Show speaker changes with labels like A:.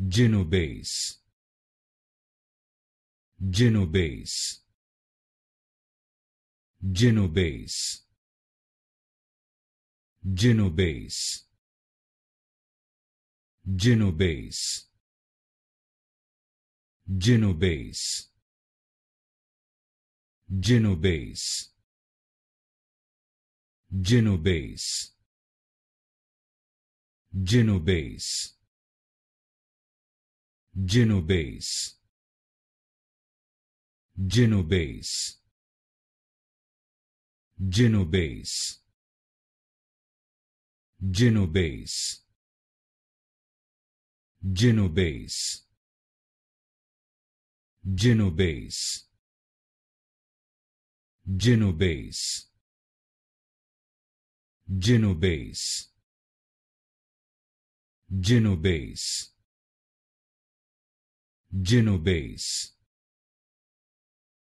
A: Gynobase, Gynobase, Gynobase, Gynobase, Gynobase, Gynobase, Gynobase, Gynobase, Gynobase, Gynobase, Gynobase, Gynobase, Gynobase, Gynobase, Gynobase, Gynobase, Gynobase, Gynobase, Gynobase,